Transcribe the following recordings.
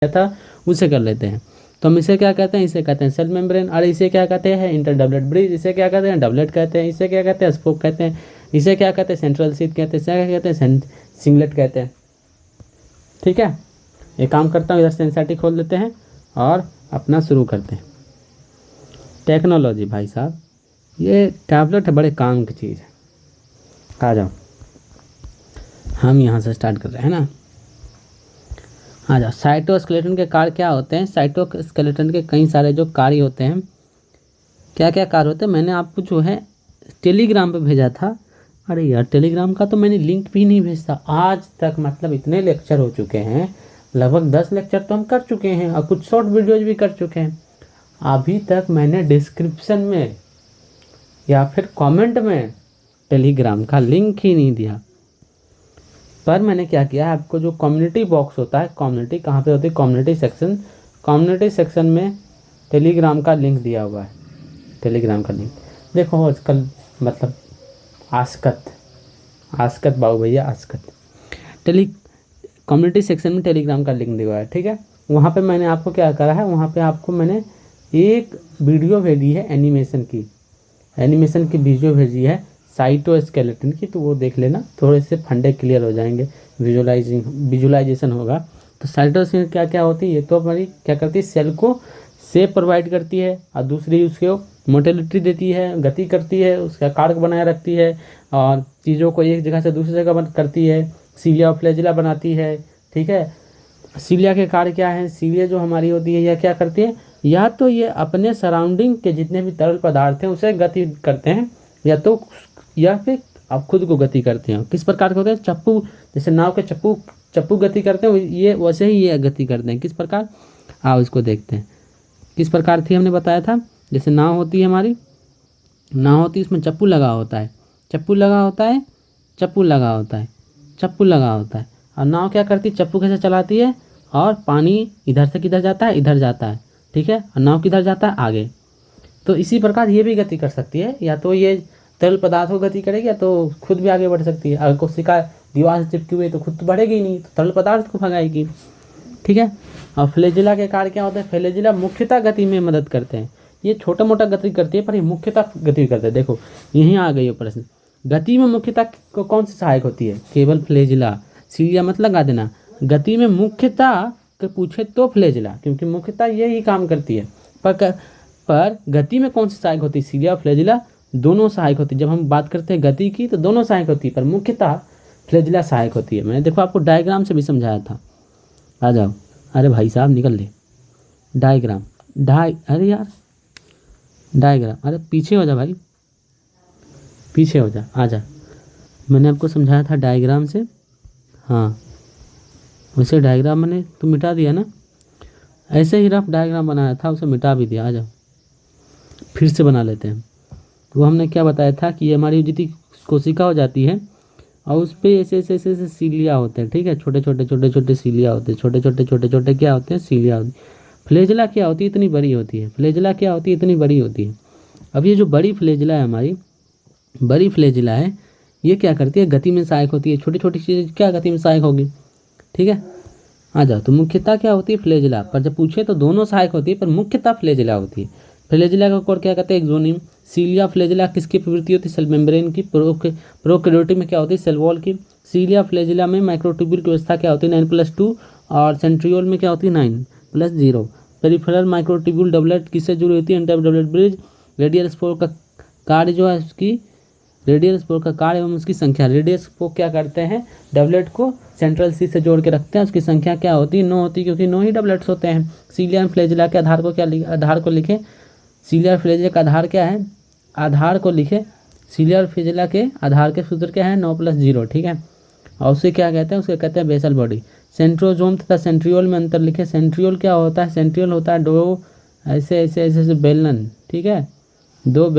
था उसे कर लेते हैं। तो हम इसे क्या कहते हैं, इसे कहते हैं सेल मेम्ब्रेन। और इसे क्या कहते हैं, इंटर डबलेट ब्रिज। इसे क्या कहते हैं, डबलेट कहते हैं। इसे क्या कहते हैं, स्पोक कहते हैं। इसे क्या कहते हैं, सेंट्रल शीथ कहते हैं। इसे क्या कहते हैं, सिंगलेट कहते हैं। ठीक है, एक काम करता हूँ, इधर से एनसीईआरटी खोल देते हैं और अपना शुरू करते हैं। टेक्नोलॉजी भाई साहब, ये टैबलेट बड़े काम की चीज़ है। आ जाओ, हम यहाँ से स्टार्ट कर रहे हैं ना। आ जाओ। साइटोस्केलेटन के कार्य क्या होते हैं। साइटोस्केलेटन के कई सारे जो कार्य होते हैं, क्या क्या कार्य होते हैं, मैंने आपको जो है टेलीग्राम पे भेजा था। अरे यार, टेलीग्राम का तो मैंने लिंक भी नहीं भेजता आज तक। मतलब इतने लेक्चर हो चुके हैं, लगभग 10 लेक्चर तो हम कर चुके हैं और कुछ शॉर्ट वीडियोज भी कर चुके हैं। अभी तक मैंने डिस्क्रिप्शन में या फिर कमेंट में टेलीग्राम का लिंक ही नहीं दिया। पर मैंने क्या किया, आपको जो कम्युनिटी बॉक्स होता है, कम्युनिटी कहाँ पे होती है, कम्युनिटी सेक्शन, कम्युनिटी सेक्शन में टेलीग्राम का लिंक दिया हुआ है। टेलीग्राम का लिंक देखो आजकल, मतलब आस्कत बाबू भैया, आस्कत कम्युनिटी सेक्शन में टेलीग्राम का लिंक दिया हुआ है। ठीक है, वहाँ पे मैंने आपको क्या करा है, वहाँ पे आपको मैंने एक वीडियो भेजी है एनिमेशन की वीडियो भेजी है साइटोस्केलेटन की, तो वो देख लेना, थोड़े से फंडे क्लियर हो जाएंगे, विजुलाइजेशन होगा। तो साइटोस्केलेटन क्या क्या होती है, ये तो हमारी क्या करती है, सेल को शेप प्रोवाइड करती है और दूसरी उसको मोटिलिटी देती है, गति करती है, उसका कारक बनाए रखती है और चीज़ों को एक जगह से दूसरी जगह करती है, सीलिया और फ्लैजिला बनाती है। ठीक है, सीलिया के कार्य क्या है, सीलिया जो हमारी होती है यह क्या करती है, या तो ये अपने सराउंडिंग के जितने भी तरल पदार्थ हैं उसे गति करते हैं, या फिर आप खुद को गति करते हैं। किस प्रकार के होते हैं, चप्पू, जैसे नाव के चप्पू गति करते हैं, ये वैसे ही ये गति करते हैं। किस प्रकार, आओ इसको देखते हैं किस प्रकार थी। हमने बताया था, जैसे नाव होती है हमारी, नाव होती है, इसमें चप्पू लगा होता है, और नाव क्या करती है, चप्पू कैसे चलाती है, और पानी इधर से किधर जाता है, इधर जाता है। ठीक है, और नाव किधर जाता है, आगे। तो इसी प्रकार ये भी गति कर सकती है, या तो ये तरल पदार्थ को गति करेगी या तो खुद भी आगे बढ़ सकती है। अगर कोशिका दीवार से चिपकी हुई तो खुद तो बढ़ेगी ही नहीं, तो तरल पदार्थ को भगाएगी। ठीक है, और फ्लैजिला के कार्य क्या होते हैं, फ्लैजिला मुख्यतः गति में मदद करते हैं। ये छोटा मोटा गति करती है पर ये मुख्यतः गति करते हैं। देखो यहीं आ गई प्रश्न, गति में मुख्यतः को कौन सी सहायक होती है, केवल फ्लैजिला। सीलिया मत लगा देना, गति में मुख्यतः पूछे तो फ्लैजिला, क्योंकि मुख्यतः यही काम करती है। पर गति में कौन सी सहायक होती है, सीलिया और फ्लैजिला दोनों सहायक होती है। जब हम बात करते हैं गति की तो दोनों सहायक होती है, पर मुख्यतः फ्लैजिला सहायक होती है। मैंने देखो आपको डायग्राम से भी समझाया था। आ जाओ, अरे भाई साहब निकल ले, अरे यार डायग्राम, अरे पीछे हो जा भाई, पीछे हो जा, आ जा। मैंने आपको समझाया था डायग्राम से, हाँ वैसे डायग्राम मैंने तो मिटा दिया ना, ऐसे ही रफ डायग्राम बनाया था, उसे मिटा भी दिया। आ जाओ फिर से बना लेते हैं। तो हमने क्या बताया था कि ये हमारी जितनी कोशिका हो जाती है और उस पर ऐसे सीलिया होते हैं। ठीक है, छोटे छोटे सीलिया होते हैं, छोटे क्या होते हैं, सीलिया होती है। फ्लैजिला क्या होती है, इतनी बड़ी होती है। अब ये जो बड़ी फ्लैजिला है हमारी, बड़ी फ्लैजिला है, ये क्या करती है, गति में सहायक होती है। छोटी छोटी चीज़ें क्या गति में सहायक होगी। ठीक है, आ जाओ। तो मुख्यतः क्या होती है, फ्लैजिला। पर जब पूछे तो दोनों सहायक होती है, पर मुख्यतः फ्लैजिला होती है। फ्लैजिला का कोड क्या कहते हैं, एक्सोनिम। सीलिया फ्लैजिला किसकी प्रवृत्ति होती है, सेल मेम्ब्रेन की। प्रोकैरियोटिक में क्या होती है, सेल वॉल की। सीलिया फ्लैजिला में माइक्रोट्यूब्यूल की व्यवस्था क्या होती है, 9+2, और सेंट्रियोल में क्या होती है, 9+0। पेरिफेरल माइक्रोट्यूब्यूल डबलेट किससे जुड़ी होती है, inter doublet bridge. Radial spore का कार्य जो है उसकी, रेडियल स्पोर का कार्य एवं उसकी संख्या। रेडियल स्पोर क्या करते हैं, डबलेट को सेंट्रल सी से जोड़ के रखते हैं, उसकी संख्या क्या होती है, 9 होती है, क्योंकि 9 ही डबलेट्स होते हैं। सीलिया फ्लैजिला के आधार को आधार को लिखे, सीलिया फ्लैजिला का आधार क्या है, आधार को लिखे। सीलिया फ्लैजिला के आधार के सूत्र क्या है, 9+0। ठीक है, और उसे क्या कहते हैं, उसे कहते हैं बेसल बॉडी। सेंट्रोजोम तथा सेंट्रियोल में अंतर लिखे। सेंट्रियोल क्या होता है, सेंट्रियोल होता है दो ऐसे बेलन। ठीक है, दो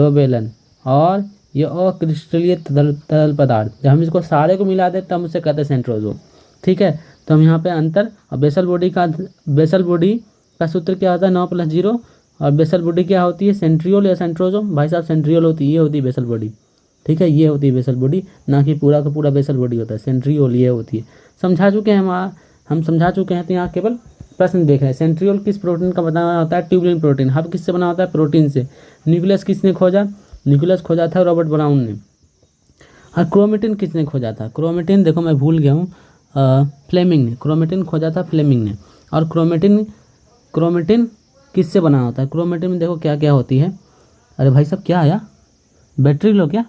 बेलन और ये अक्रिस्टलीय तरल पदार्थ। जब हम इसको सारे को मिला देते हैं तब उसे कहते हैं सेंट्रोजोम। ठीक है, तो हम यहाँ पे अंतर, और बेसल बॉडी का सूत्र क्या होता है, 9+0। और बेसल बॉडी क्या होती है, सेंट्रियोल या सेंट्रोजोम। भाई साहब सेंट्रियोल होती है, ये होती है बेसल बॉडी। ठीक है, ये होती है बेसल बॉडी, ना कि पूरा का पूरा बेसल बॉडी होता है, सेंट्रियोल ये होती है। समझा चुके हैं हम हम समझा चुके हैं, तो यहाँ केवल प्रश्न देख रहे हैं। सेंट्रियोल किस प्रोटीन का बना होता है? Tubulin protein. हब किससे बना होता है? प्रोटीन से। न्यूक्लियस किसने खोजा? न्यूक्लियस खोजा था रॉबर्ट ब्राउन ने। और क्रोमेटिन किसने खोजा था? क्रोमेटिन देखो मैं भूल गया हूँ, फ्लेमिंग ने। क्रोमेटिन खोजा था फ्लेमिंग ने। और क्रोमेटिन किससे बना होता है? क्रोमेटिन में देखो क्या क्या होती है। अरे भाई साहब क्या आया? बैटरी लो क्या?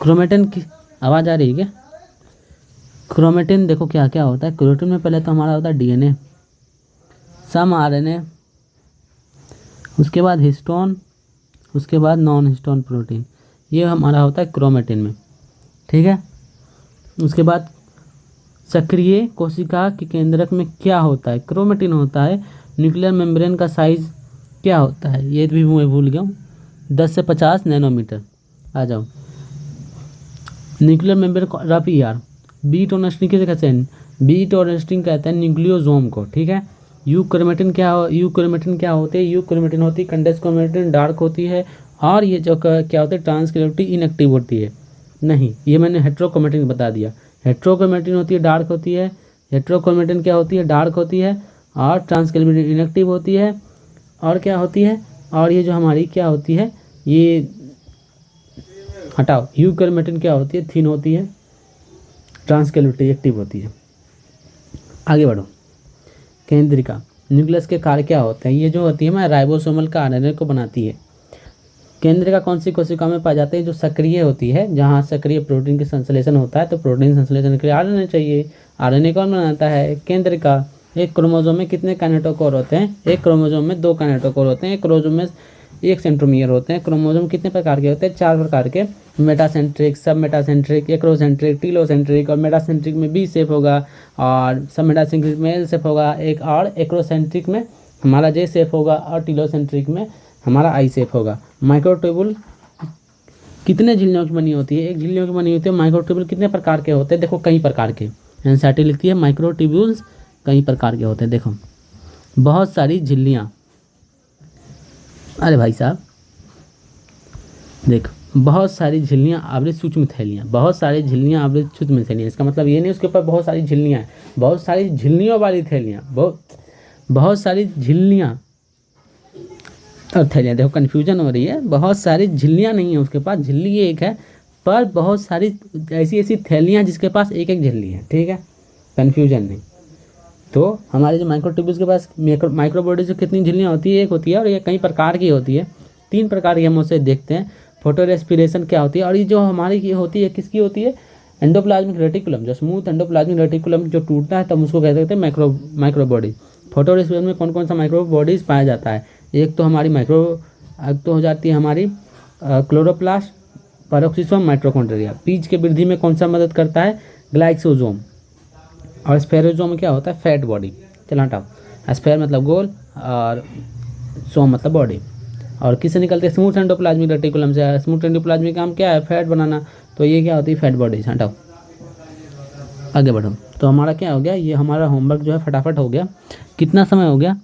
क्रोमेटिन की आवाज़ आ रही है क्या? क्रोमेटिन देखो क्या क्या होता है। क्रोमेटिन में पहले तो हमारा होता है डीएनए, सम आरएनए, उसके बाद हिस्टोन, उसके बाद नॉन हिस्टोन प्रोटीन, ये हमारा होता है क्रोमेटिन में। ठीक है। उसके बाद सक्रिय कोशिका के केंद्रक में क्या होता है? क्रोमेटिन होता है। न्यूक्लियर मेम्ब्रेन का साइज क्या होता है? ये भी मैं भूल गया हूँ, 10 से 50 नैनोमीटर। आ जाओ। न्यूक्लियर मेम्ब्रेन रफ यार, बीट और नेस्टिंग किसे कहते हैं? बीट और नेस्टिंग कहते हैं न्यूक्लियोसोम को। ठीक है। यूक्रोमेटिन क्या होती है? यूक्रोमेटिन होती है कंडेंस क्रोमेटिन, डार्क होती है। और ये जो क्या होती है? ट्रांसक्रिप्टिव इनएक्टिव होती है। नहीं, ये मैंने हेट्रोक्रोमेटिन बता दिया। हेट्रोक्रोमेटिन होती है डार्क होती है। हेट्रोक्रोमेटिन क्या होती है? डार्क होती है। और ट्रांसक्रिप्टिव इनएक्टिव होती है। और क्या होती है? और ये जो हमारी क्या होती है, ये हटाओ, यूक्रोमेटिन क्या होती है? थिन होती है, ट्रांसक्रिप्टिव एक्टिव होती है। आगे बढ़ो। केंद्रिका, न्यूक्लियस के कार्य क्या होते हैं? ये जो होती है ना राइबोसोमल का आरएनए को बनाती है। केंद्रिका कौन सी कोशिका में पाई जाती है? जो सक्रिय होती है, जहाँ सक्रिय प्रोटीन के संश्लेषण होता है। तो प्रोटीन संश्लेषण के लिए आरएनए चाहिए। आरएनए कौन बनाता है? केंद्रिका। एक क्रोमोसोम में कितने काइनेटोकोर होते हैं? एक क्रोमोसोम में 2 काइनेटोकोर होते हैं। एक क्रोमोसोम में 1 सेंट्रोमियर होते हैं। क्रोमोसोम कितने प्रकार के होते हैं? 4 प्रकार के। मेटासेंट्रिक, सब मेटासेंट्रिक, एक्रोसेंट्रिक, टीलोसेंट्रिक। और मेटासेंट्रिक में बी शेप होगा, और सब मेटासेंट्रिक में एल शेप होगा एक, और एक्रोसेंट्रिक में हमारा जे शेप होगा, और टीलोसेंट्रिक में हमारा आई शेप होगा। माइक्रोट्यूबुल कितने झिल्लियों की बनी होती है? एक झिल्लियों की बनी होती है। माइक्रोट्यूबुल कितने प्रकार के होते हैं? देखो कई प्रकार के। एनसीईआरटी लिखती है माइक्रोट्यूबुल्स कई प्रकार के होते हैं। देखो बहुत सारी झिल्लियाँ। अरे भाई साहब देख, बहुत सारी झिल्लियाँ आवृत सूक्ष्म थैलियाँ। बहुत सारी झिल्लियाँ आवृत सूक्ष्म थैलियाँ। इसका मतलब ये नहीं उसके ऊपर बहुत सारी झिल्लियाँ हैं, बहुत सारी झिल्लियों वाली थैलियाँ। बहुत सारी झिल्लियाँ और थैलियाँ। देखो कन्फ्यूजन हो रही है, बहुत सारी झिल्लियाँ नहीं है उसके पास, झिल्ली एक है, पर बहुत सारी ऐसी ऐसी थैलियाँ जिसके पास एक एक झिल्ली है। ठीक है, कन्फ्यूजन नहीं। तो हमारे जो माइक्रोट्यूब्यूल्स के पास माइक्रोबॉडी से कितनी झिल्लियाँ होती है? एक होती है, और ये कई प्रकार की होती है। 3 प्रकार की हम उसे देखते हैं। फोटो रेस्पिरेशन क्या होती है? और ये जो हमारी ये होती है किसकी होती है? Endoplasmic reticulum. जो स्मूथ एंडोप्लाज्मिक रेटिकुलम जो टूटता है तब उसको कहते हैं माइक्रोबॉडी। फोटो रेस्पिरेशन में कौन कौन सा माइक्रोबॉडीज पाया जाता है? एक तो हमारी एक तो हो जाती है हमारी क्लोरोप्लास्ट, पैरोक्सिसोम, माइटोकॉन्ड्रिया। बीज के वृद्धि में कौन सा मदद करता है? ग्लाइसोसोम। और स्फेरोसोम में क्या होता है? Fat body. चलो हटाओ, स्फेयर मतलब गोल और सोम मतलब बॉडी। और किससे निकलते हैं? स्मूथ एंडोप्लाज्मिक रेटिकुलम से। स्मूथ एंडोप्लाज्मिक काम क्या है? फैट बनाना। तो ये क्या होती है? Fat body. हटाओ, आगे बढ़ो। तो हमारा क्या हो गया? ये हमारा होमवर्क जो है फटाफट हो गया। कितना समय हो गया?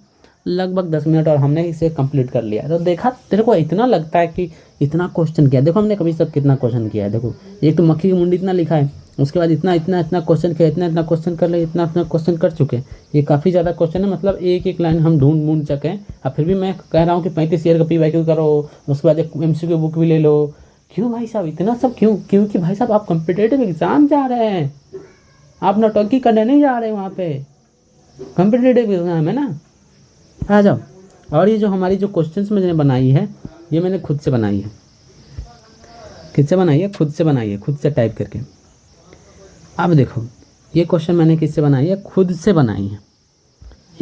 लगभग 10 मिनट, और हमने इसे कंप्लीट कर लिया। तो देखा, तेरे को इतना लगता है कि इतना क्वेश्चन किया। देखो हमने कभी सब कितना क्वेश्चन किया है। देखो एक तो मक्खी की मुंडी इतना लिखा है, उसके बाद इतना क्वेश्चन किया, इतना क्वेश्चन कर ले, इतना क्वेश्चन कर चुके हैं। ये काफ़ी ज़्यादा क्वेश्चन है, मतलब एक एक लाइन हम ढूंढ चुके हैं। अब फिर भी मैं कह रहा हूँ कि 35 ईयर का PYQ करो, उसके बाद एक MCQ बुक भी ले लो। क्यों भाई साहब इतना सब क्यों? क्योंकि भाई साहब आप कॉम्पिटेटिव एग्जाम जा रहे हैं, आप नौटंकी करने नहीं जा रहे वहाँ पे। कॉम्पिटेटिव एग्जाम है ना, आ जाओ। और ये जो हमारी जो क्वेश्चंस मैंने बनाई है, ये मैंने खुद से बनाई है। किससे बनाई है? खुद से बनाई है, खुद से टाइप करके। अब देखो ये क्वेश्चन मैंने किससे बनाई है? खुद से बनाई है।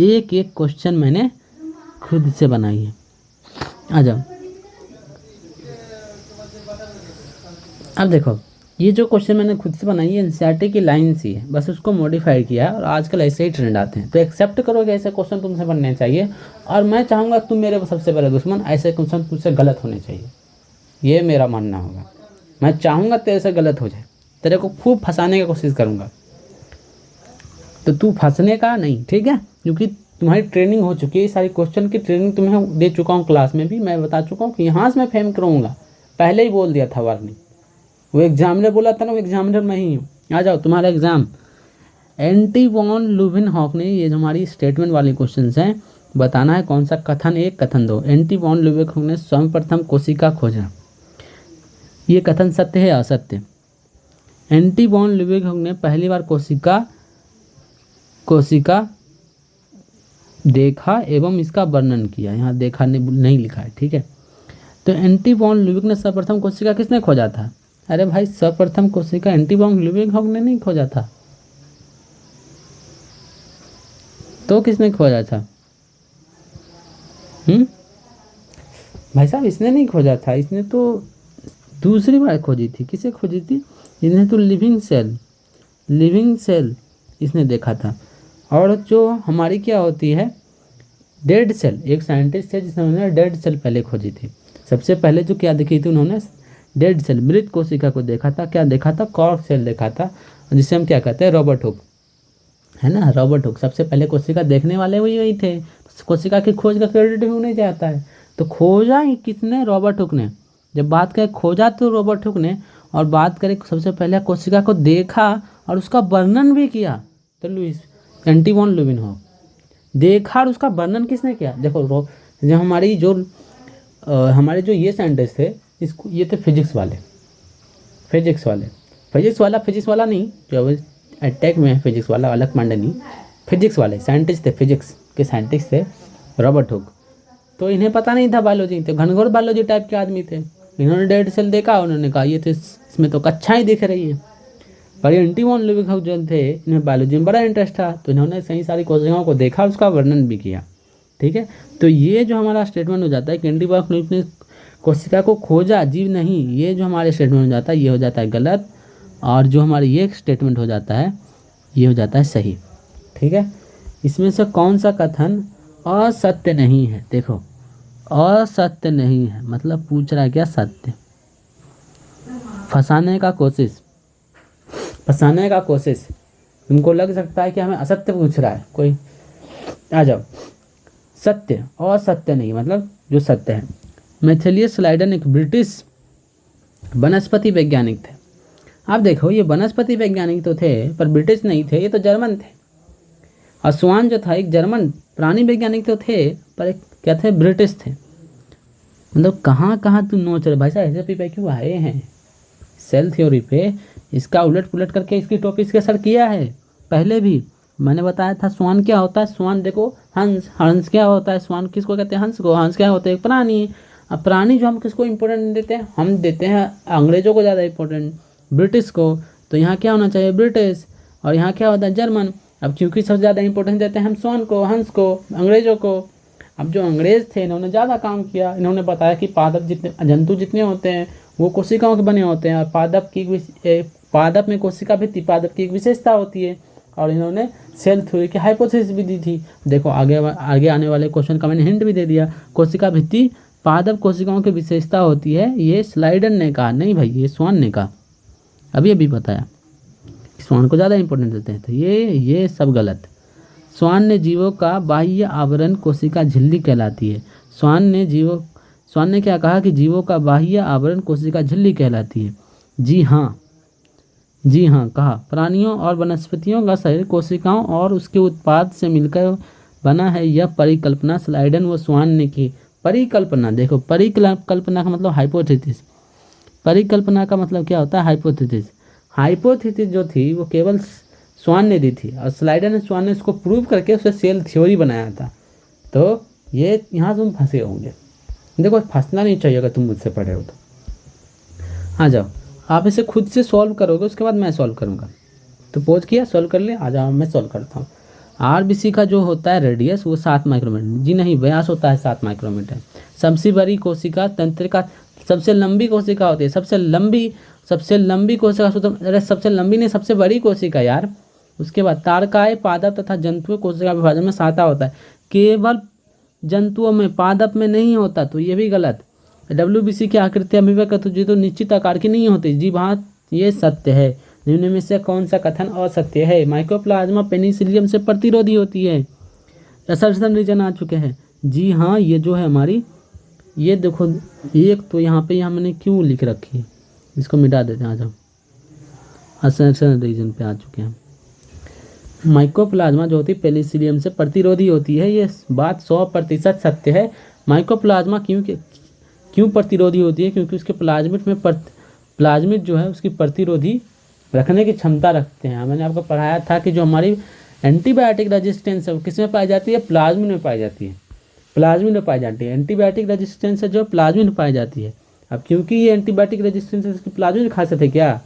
एक एक क्वेश्चन मैंने खुद से बनाई है। आ जाओ। अब देखो ये जो क्वेश्चन मैंने खुद से बनाई है एनसीईआरटी की लाइन सी है, बस उसको मॉडिफाई किया है, और आजकल ऐसे ही ट्रेंड आते हैं। तो एक्सेप्ट करोगे ऐसे क्वेश्चन तुमसे बनने चाहिए, और मैं चाहूँगा तुम मेरे सबसे बड़े दुश्मन, ऐसे क्वेश्चन तुमसे गलत होने चाहिए। ये मेरा मानना होगा। मैं चाहूँगा तेरे से गलत हो जाए, तेरे को खूब फंसाने की कोशिश करूँगा, तो तू फंसने का नहीं, ठीक है? क्योंकि तुम्हारी ट्रेनिंग हो चुकी है, ये सारी क्वेश्चन की ट्रेनिंग तुम्हें दे चुका हूँ। क्लास में भी मैं बता चुका हूँ कि यहाँ से मैं फेम करूँगा, पहले ही बोल दिया था वार्निंग। वो एग्जामिनर बोला था ना, वो एग्जामिनर मैं ही हूँ। आ जाओ, तुम्हारा एग्ज़ाम एंटी वॉन लुविनहॉफ ने, ये जो हमारी स्टेटमेंट वाले क्वेश्चंस हैं, बताना है कौन सा कथन एक कथन दो। एंटी वॉन लुविनहॉफ ने सर्वप्रथम कोशिका खोजा, ये कथन सत्य है असत्य? एंटी वॉन लुविनहॉफ ने पहली बार कोशिका देखा एवं इसका वर्णन किया, यहाँ देखा नहीं लिखा है, ठीक है। तो एंटी वॉन लुविक ने सर्वप्रथम कोशिका किसने खोजा था? अरे भाई सर्वप्रथम कोशिका एंटी वॉन लुविनहॉफ ने नहीं खोजा था, तो किसने खोजा था? भाई साहब इसने नहीं खोजा था, इसने तो दूसरी बार खोजी थी। किसे खोजी थी? इसने तो लिविंग सेल इसने देखा था। और जो हमारी क्या होती है डेड सेल, एक साइंटिस्ट है जिसने डेड सेल पहले खोजी थी। सबसे पहले जो क्या देखी थी उन्होंने, डेड सेल, मृत कोशिका को देखा था। क्या देखा था? कॉर्क सेल देखा था, जिसे हम क्या कहते हैं रॉबर्ट हुक, है ना। रॉबर्ट हुक सबसे पहले कोशिका देखने वाले वही थे। कोशिका की खोज का क्रेडिट भी उन्हें जाता है। तो खोजा ही किसने? रॉबर्ट हुक ने। जब बात करें खोजा तो रॉबर्ट हुक ने, और बात करें सबसे पहले कोशिका को देखा और उसका वर्णन भी किया तो एंटी वॉन लुविनहॉफ। देखा और उसका वर्णन किसने किया? देखो जो हमारे जो ये साइंटिस्ट थे, इसको ये थे फिजिक्स वाला नहीं जो अटैक में है, फिजिक्स वाला अलग पांडे नहीं, फिजिक्स वाले साइंटिस्ट थे, फिजिक्स के साइंटिस्ट थे रॉबर्ट हुक। तो इन्हें पता नहीं था बायोलॉजी, तो घनघोर बायोलॉजी टाइप के आदमी थे। इन्होंने डेड सेल देखा, उन्होंने कहा ये तो इसमें तो कच्चाई दिख रही है। पर एंटी वॉन लुविनहॉफ जो थे, इन्हें बायोलॉजी में बड़ा इंटरेस्ट था, तो इन्होंने सही सारी कोशिकाओं को देखा, उसका वर्णन भी किया, ठीक है। तो ये जो हमारा स्टेटमेंट हो जाता है कि एंटी वॉन लुविनहॉफ ने कोशिका को खोजा, जीव नहीं, ये जो हमारे स्टेटमेंट हो जाता है ये हो जाता है गलत, और जो हमारे ये स्टेटमेंट हो जाता है ये हो जाता है सही, ठीक है। इसमें से कौन सा कथन असत्य नहीं है? देखो असत्य नहीं है मतलब पूछ रहा है क्या? सत्य। फंसाने का कोशिश। तुमको लग सकता है कि हमें असत्य पूछ रहा है कोई, आ जाओ। सत्य असत्य नहीं मतलब जो सत्य है। मैथिलियस स्लाइडन एक ब्रिटिश वनस्पति वैज्ञानिक थे। आप देखो ये वनस्पति वैज्ञानिक तो थे पर ब्रिटिश नहीं थे, ये तो जर्मन थे। और स्वान जो था एक जर्मन प्राणी वैज्ञानिक तो थे पर क्या थे? ब्रिटिश थे। मतलब कहाँ तुम नोच रहे भाई साहब, ऐसे पे क्यों आए हैं? सेल थ्योरी पे इसका उलट पुलट करके इसकी टॉपिक के असर किया है। पहले भी मैंने बताया था स्वान क्या होता है। स्वान देखो, हंस क्या होता है? स्वान किसको कहते हैं? हंस को। हंस क्या होता है? एक प्राणी। अब प्राणी जो हम किसको इंपॉर्टेंट देते हैं? हम देते हैं अंग्रेजों को ज़्यादा इंपॉर्टेंट, ब्रिटिश को। तो यहाँ क्या होना चाहिए? ब्रिटिश। और यहाँ क्या होता है? जर्मन। अब क्योंकि सबसे ज़्यादा इंपॉर्टेंस देते हैं हम स्वान को, हंस को, अंग्रेजों को। अब जो अंग्रेज़ थे इन्होंने ज़्यादा काम किया। इन्होंने बताया कि जंतु जितने होते हैं वो कोशिकाओं के बने होते हैं, और पादप में कोशिका भित्ति पादप की एक विशेषता होती है। और इन्होंने सेल थ्योरी की हाइपोथेसिस भी दी थी। देखो आगे आने वाले क्वेश्चन का मैंने हिंट भी दे दिया। कोशिका भित्ति पादप कोशिकाओं की विशेषता होती है, ये स्लाइडन ने कहा, नहीं भाई ये स्वान ने कहा। अभी बताया स्वान को ज़्यादा इंपॉर्टेंस देते हैं, तो ये सब गलत। स्वान ने जीवों का बाह्य आवरण कोशिका झिल्ली कहलाती है। स्वान ने क्या कहा कि जीवों का बाह्य आवरण कोशिका झिल्ली कहलाती है। जी हाँ कहा। प्राणियों और वनस्पतियों का शरीर कोशिकाओं और उसके उत्पाद से मिलकर बना है, यह परिकल्पना स्लाइडन व स्वान ने की। परिकल्पना, देखो परिकल्पना का मतलब हाइपोथेसिस। परिकल्पना का मतलब क्या होता है? हाइपोथेसिस जो थी वो केवल स्वान ने दी थी, और स्वान ने इसको प्रूव करके उसे सेल थ्योरी बनाया था। तो ये यहाँ तुम फंसे होंगे। देखो फंसना नहीं चाहिए अगर तुम मुझसे पढ़े हो तो। आ जाओ, आप इसे खुद से सॉल्व करोगे, उसके बाद मैं सॉल्व करूँगा। तो पोज किया, सॉल्व कर ले, आ जाओ मैं सॉल्व करता हूँ। आरबीसी का जो होता है रेडियस वो 7 माइक्रोमीटर, जी नहीं व्यास होता है 7 माइक्रोमीटर। सबसे बड़ी कोशिका तंत्रिका, सबसे लंबी कोशिका होती है, सबसे लंबी कोशिका, अरे सबसे लंबी नहीं, सबसे बड़ी कोशिका यार। उसके बाद तारकाय, पादप तथा जंतुओं कोशिका विभाजन में साता होता है। केवल जंतुओं में, पादप में नहीं होता, तो ये भी गलत। WBC की आकृति अभिव्यक्ति तो निश्चित आकार की नहीं होती। जी हाँ ये सत्य है। निम्न में से कौन सा कथन असत्य है? माइकोप्लाज्मा पेनिसिलियम से प्रतिरोधी होती है। असर्शन रीजन आ चुके हैं। जी हाँ ये जो है हमारी, ये देखो एक तो यहाँ पे हमने क्यों लिख रखी है, इसको मिटा देते हैं। आ जाओ, असर्शन रीजन पे आ चुके हैं। माइकोप्लाज्मा जो होती है पेनिसिलियम से प्रतिरोधी होती है, ये बात 100% सत्य है। माइकोप्लाज्मा क्यों प्रतिरोधी होती है? क्योंकि उसके प्लाज्मिड जो है उसकी प्रतिरोधी रखने की क्षमता रखते हैं। मैंने आपको पढ़ाया था कि जो हमारी एंटीबायोटिक रेजिस्टेंस है वो किस में पाई जाती है? प्लाज्मिड में पाई जाती है। प्लाज्मिड में पाई जाती है। एंटीबायोटिक रेजिस्टेंस है जो प्लाज्मिड में पाई जाती है। अब क्योंकि ये एंटीबायोटिक रेजिस्टेंस है, इसकी प्लाज्मिड खासियत है क्या?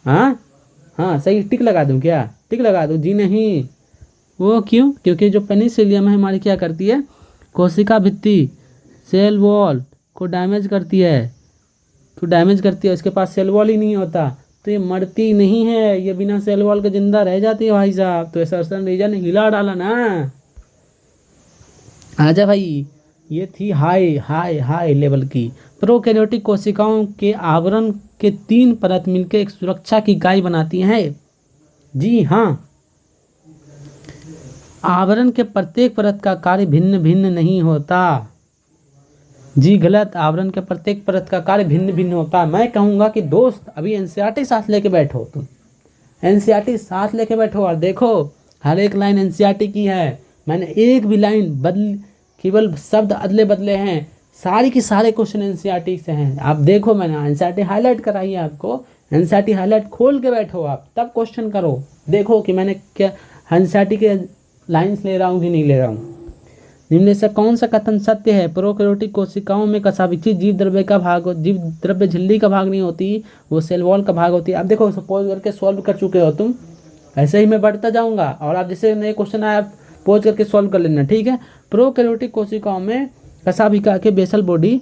हाँ हाँ, सही। टिक लगा दूँ क्या? टिक लगा दूँ? जी नहीं। वो क्यों? क्योंकि जो पेनिसिलियम है हमारी क्या करती है? कोशिका भित्ति, सेल वॉल को डैमेज करती है। उसके पास सेल वॉल ही नहीं होता तो ये मरती नहीं है, ये बिना सेल वॉल के जिंदा रह जाती है भाई साहब। तो एसर्शन रीजन हिला डाला ना। आजा भाई, ये थी हाई हाई हाई लेवल की। प्रोकैरियोटिक कोशिकाओं के आवरण के 3 परत मिलकर एक सुरक्षा की इकाई बनाती हैं। जी हाँ, आवरण के प्रत्येक परत का कार्य भिन्न भिन्न नहीं होता। जी गलत। आवरण के प्रत्येक परत का कार्य भिन्न भिन्न होता है। मैं कहूँगा कि दोस्त अभी एनसीईआरटी साथ लेके बैठो, तुम एनसीईआरटी साथ लेके बैठो और देखो हर एक लाइन एनसीईआरटी की है। मैंने एक भी लाइन केवल शब्द अदले बदले हैं। सारी की सारे क्वेश्चन एनसीईआरटी से हैं। आप देखो, मैंने एनसीईआरटी हाईलाइट कराई है आपको। एनसीईआरटी हाईलाइट खोल के बैठो आप, तब क्वेश्चन करो। देखो कि मैंने क्या एनसीईआरटी के लाइन्स ले रहा हूँ कि नहीं ले रहा हूँ। निम्न से कौन सा कथन सत्य है? प्रोकैरियोटिक कोशिकाओं में कशाभिक्षिक जीव द्रव्य झिल्ली का भाग नहीं होती, वो सेल वॉल का भाग होती है। अब देखो, सपोज करके सॉल्व कर चुके हो तुम, ऐसे ही मैं बढ़ता जाऊंगा और आप जैसे नए क्वेश्चन आए आप पोज करके सॉल्व कर लेना, ठीक है। प्रोकैरियोटिक कोशिकाओं में कशाभिका के बेसल बॉडी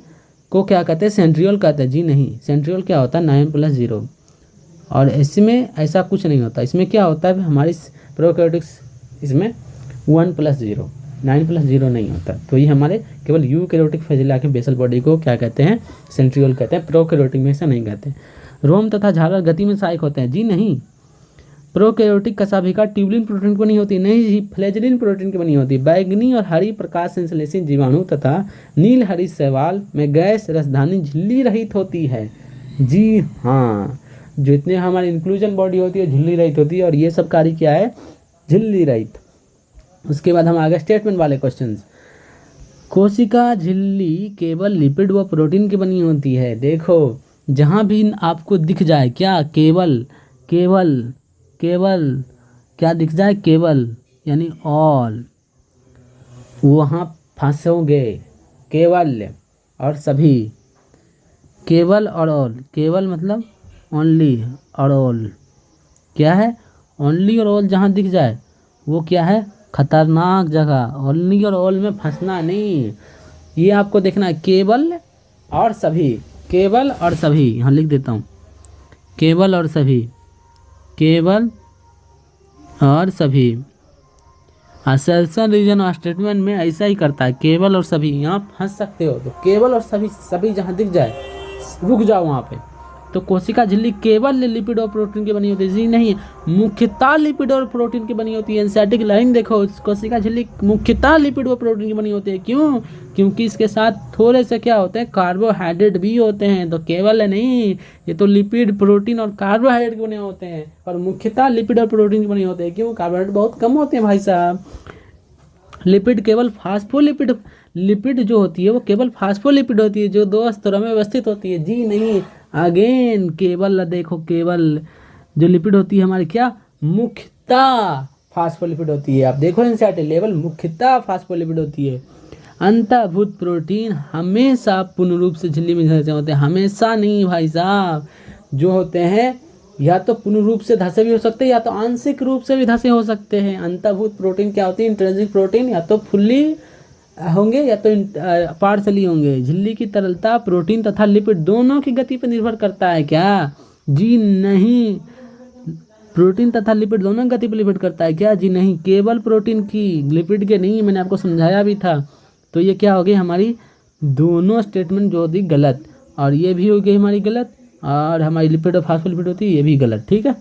को क्या कहते हैं? सेंट्रियोल कहते हैं। जी नहीं। सेंट्रियोल क्या होता है? 9+0। और इसमें ऐसा कुछ नहीं होता। इसमें क्या होता है हमारी प्रोकैरियोटिक्स, इसमें 1+0, 9+0 नहीं होता। तो ये हमारे केवल यूकैरियोटिक फेजिला के बेसल बॉडी को क्या कहते हैं? सेंट्रियोल कहते हैं। प्रोकैरियोटिक में ऐसा नहीं कहते। रोम तथा झालर गति में सहायक होते हैं। जी नहीं। प्रोकैरियोटिक कशाभिका ट्यूबुलिन प्रोटीन की बनी होती नहीं, ही फ्लैजेलिन प्रोटीन की बनी होती। बैगनी और हरी प्रकाश संश्लेषित जीवाणु तथा नील हरी शैवाल में गैस राजधानी झिल्ली रहित होती है। जी हाँ, जितने हमारी इंक्लूजन बॉडी होती है झिल्ली रहित होती है, और ये सब कार्य क्या है? झिल्ली रहित। उसके बाद हम आगे स्टेटमेंट वाले क्वेश्चंस। कोशिका झिल्ली केवल लिपिड व प्रोटीन की बनी होती है। देखो, जहाँ भी आपको दिख जाए क्या? केवल केवल केवल क्या दिख जाए? केवल यानी ऑल, वहाँ फंसोगे। केवल और सभी, केवल और ऑल। केवल मतलब ओनली और ऑल क्या है? ओनली और ऑल जहाँ दिख जाए वो क्या है? खतरनाक जगह। ओनली और ऑल में फंसना नहीं, ये आपको देखना है। केवल और सभी, केवल और सभी, यहाँ लिख देता हूँ। केवल और सभी, केवल और सभी। असर्शन रीजन और स्टेटमेंट में ऐसा ही करता है, केवल और सभी। यहाँ फंस सकते हो तो केवल और सभी, सभी जहाँ दिख जाए रुक जाओ वहाँ पे। तो कोशिका झिल्ली केवल लिपिड और प्रोटीन की बनी होती है। जी नहीं, मुख्यतः लिपिड और प्रोटीन की बनी होती है। एनसीईआरटी की लाइन देखो, कोशिका झिल्ली मुख्यतः लिपिड और प्रोटीन की बनी होती है। क्यों? क्योंकि इसके साथ थोड़े से क्या होते हैं? कार्बोहाइड्रेट भी होते हैं। तो केवल नहीं, ये तो लिपिड, प्रोटीन और कार्बोहाइड्रेट के बने होते हैं, पर मुख्यतः लिपिड और प्रोटीन के बने होते हैं। क्यों? कार्बोहाइड्रेट बहुत कम होते हैं भाई साहब। लिपिड केवल फास्फोलिपिड, लिपिड जो होती है वो केवल फास्फोलिपिड होती है जो 2 स्तरों में व्यवस्थित होती है। जी नहीं। अगेन केवल देखो, केवल जो लिपिड होती है हमारी क्या? मुख्यतः फास्फोलिपिड होती है। आप देखो एनसीईआरटी लेवल, मुख्यतः फास्फोलिपिड होती है। अंतर्भूत प्रोटीन हमेशा पूर्ण रूप से झिल्ली में धंसे होते हैं। हमेशा नहीं भाई साहब, जो होते हैं या तो पूर्ण रूप से धंसे भी हो सकते हैं या तो आंशिक रूप से भी धंसे हो सकते हैं। अंतर्भूत प्रोटीन क्या होती है? इंट्रिंसिक प्रोटीन या तो फुल्ली होंगे या तो पार्शली होंगे। झिल्ली की तरलता प्रोटीन तथा लिपिड दोनों की गति पर निर्भर करता है क्या? जी नहीं। प्रोटीन तथा लिपिड दोनों की गति पर निर्भर करता है क्या? जी नहीं। केवल प्रोटीन की, लिपिड के नहीं। मैंने आपको समझाया भी था। तो ये क्या हो गई हमारी? दोनों स्टेटमेंट जो होती गलत, और ये भी हो गई हमारी गलत, और हमारी लिपिड और फास्फोलिपिड होती है ये भी गलत। ठीक है,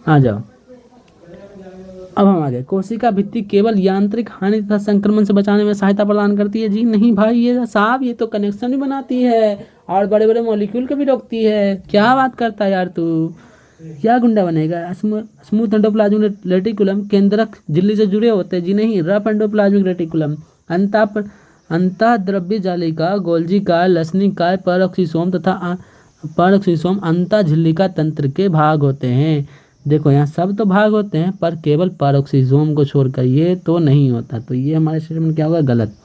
आ जाओ। अब हम आगे। कोशिका भित्ति केवल यांत्रिक हानि तथा संक्रमण से बचाने में सहायता प्रदान करती है। जी नहीं भाई, ये साहब ये तो कनेक्शन भी बनाती है और बड़े बड़े मॉलिक्यूल को भी रोकती है। क्या बात करता है यार तू? क्या गुंडा बनेगा? स्मूथ एंडोप्लाज्मिक रेटिकुलम केंद्रक झिल्ली से जुड़े होते हैं जी नहीं। रफ एंडोप्लाज्मिक रेटिकुलम अंतःद्रव्य जालिका, गोल्जी लसनिका, परऑक्सीसोम अंतः झिल्लिका तंत्र के भाग होते हैं। देखो यहाँ सब तो भाग होते हैं पर केवल परऑक्सीसोम को छोड़कर ये तो नहीं होता, तो ये हमारे स्टेटमेंट क्या होगा? गलत।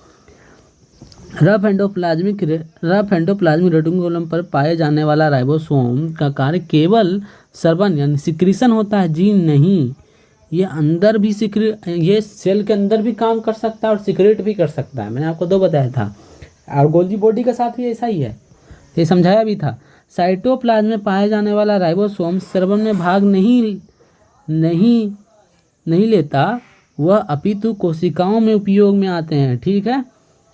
रफ एंडोप्लाज्मिक रेटिकुलम पर पाए जाने वाला राइबोसोम का कार्य केवल स्रवन यानी सिक्रीशन होता है जी नहीं। ये अंदर भी ये सेल के अंदर भी काम कर सकता है और सिक्रेट भी कर सकता है। मैंने आपको 2 बताया था। और गोल्जी बॉडी के साथ भी ऐसा ही है, ये समझाया भी था। साइटोप्लाज्म में पाए जाने वाला राइबोसोम स्रवन में भाग नहीं लेता, वह अपितु कोशिकाओं में उपयोग में आते हैं। ठीक है,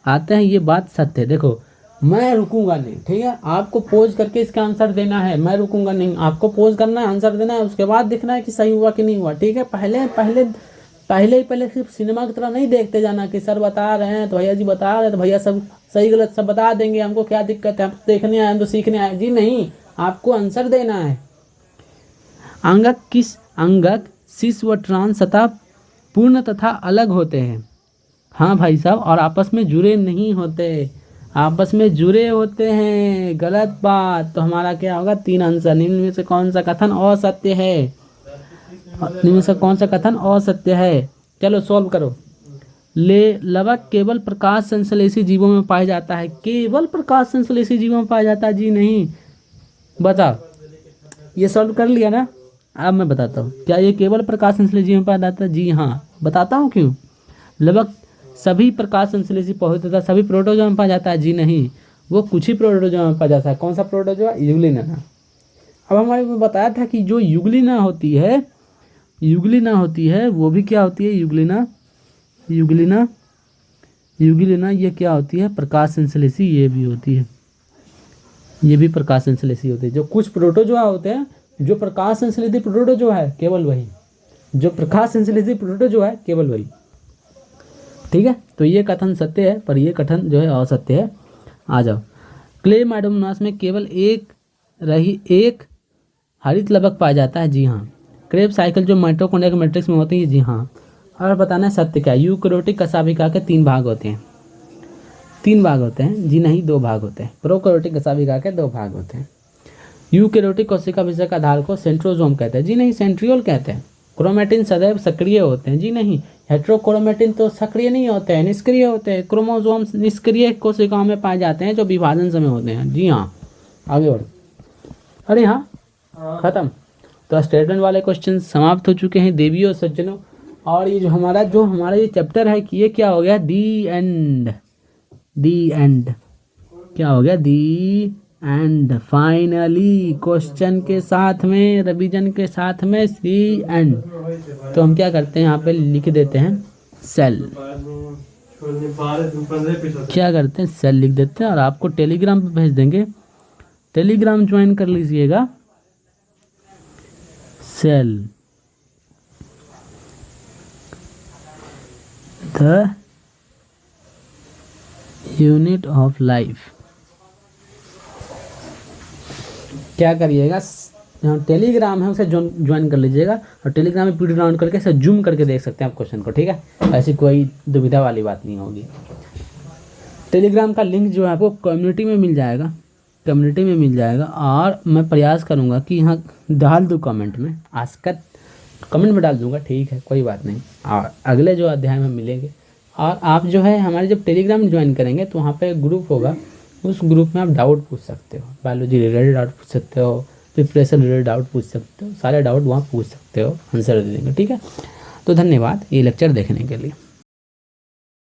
आते हैं, ये बात सत्य है। देखो मैं रुकूंगा नहीं, ठीक है, आपको पोज करके इसका आंसर देना है। मैं रुकूंगा नहीं, आपको पोज करना है, आंसर देना है, उसके बाद देखना है कि सही हुआ कि नहीं हुआ। ठीक है, पहले सिर्फ सिनेमा की तरह नहीं देखते जाना कि सर बता रहे हैं तो भैया जी बता रहे हैं तो भैया सब सही गलत सब बता देंगे, हमको क्या दिक्कत है, हम तो देखने आए, हम तो सीखने आए जी नहीं, आपको आंसर देना है। अंगक शीश व ट्रांस सतह पूर्ण तथा अलग होते हैं। हाँ भाई साहब, और आपस में जुड़े नहीं होते, आपस में जुड़े होते हैं। गलत बात। तो हमारा क्या होगा? 3 आंसर। निम्न में से कौन सा कथन असत्य है? निम्न में से कौन सा कथन असत्य है? चलो सॉल्व करो। लवक केवल प्रकाश संश्लेषी जीवों में पाया जाता है। केवल प्रकाश संश्लेषी जीवों में पाया जाता है जी नहीं। बताओ, ये सॉल्व कर लिया ना? अब मैं बताता हूँ, क्या ये केवल प्रकाश संश्लेषी जीवों में पाया जाता है? जी हाँ, बताता हूँ क्यों। लवक सभी प्रकाश संश्लेषी पौधे तथा सभी प्रोटोजोआ में पाया जाता है जी नहीं, वो कुछ ही प्रोटोजोआ में पाया जाता है। कौन सा प्रोटोजोआ? यूग्लिना। अब हमारे को बताया था कि जो यूग्लिना होती है वो भी क्या होती है? यूग्लिना ये क्या होती है? प्रकाश संश्लेषी ये भी होती है, ये भी प्रकाश संश्लेषी होती है। जो कुछ प्रोटोजोआ होते हैं जो प्रकाश संश्लेषी प्रोटोजोआ है केवल वही, जो प्रकाश संश्लेषी प्रोटोजोआ है केवल वही। ठीक है, तो ये कथन सत्य है पर ये कथन जो है असत्य है। आ जाओ। क्लेमाइडोमोनास में केवल एक हरित लवक पाया जाता है जी हाँ। क्रेब साइकिल जो माइटोकॉन्ड्रिया के मैट्रिक्स में होती है जी हाँ। और बताना है सत्य क्या? यूकैरियोटिक कशाभिका के 3 भाग होते हैं। 3 भाग होते हैं जी नहीं, 2 भाग होते हैं। प्रोकैरियोटिक कशाभिका के 2 भाग होते हैं। यूकैरियोटिक कोशिका विषयक आधार को सेंट्रोसोम कहते हैं जी नहीं, सेंट्रियोल कहते हैं। क्रोमैटिन सदैव सक्रिय होते हैं जी नहीं, हेट्रोक्रोमैटिन तो सक्रिय नहीं होते हैं, निष्क्रिय होते हैं। क्रोमोसोम्स निष्क्रिय कोशिकाओं में पाए जाते हैं जो विभाजन समय होते हैं जी हाँ। आगे बढ़ो। अरे हाँ, खत्म। तो स्टेटमेंट वाले क्वेश्चन समाप्त हो चुके हैं देवियों और सज्जनों। और ये जो हमारा ये चैप्टर है कि ये क्या हो गया? दी एंड क्या हो गया? दी एंड। फाइनली क्वेश्चन के साथ में, रिवीजन के साथ में सी एंड। तो हम क्या करते हैं, यहाँ पे लिख देते हैं सेल। क्या करते हैं? सेल लिख देते हैं और आपको टेलीग्राम पे भेज देंगे। टेलीग्राम ज्वाइन कर लीजिएगा। Cell the unit of life. क्या करिएगा, टेलीग्राम है उसे ज्वाइन कर लीजिएगा और टेलीग्राम में पीडीएफ डाउनलोड करके इसे जूम करके देख सकते हैं आप क्वेश्चन को। ठीक है, ऐसी कोई दुविधा वाली बात नहीं होगी। टेलीग्राम का लिंक जो है आपको कम्युनिटी में मिल जाएगा। और मैं प्रयास करूँगा कि यहाँ डाल दूँ कमेंट में, आजकल कमेंट में डाल दूँगा। ठीक है, कोई बात नहीं। और अगले जो अध्याय में मिलेंगे। और आप जो है हमारे जब टेलीग्राम ज्वाइन करेंगे तो वहाँ पे ग्रुप होगा, उस ग्रुप में आप डाउट पूछ सकते हो, बायोलॉजी रिलेटेड डाउट पूछ सकते हो, प्रिपरेशन रिलेटेड डाउट पूछ सकते हो, सारे डाउट वहाँ पूछ सकते हो, आंसर दे देंगे। ठीक है, तो धन्यवाद ये लेक्चर देखने के लिए।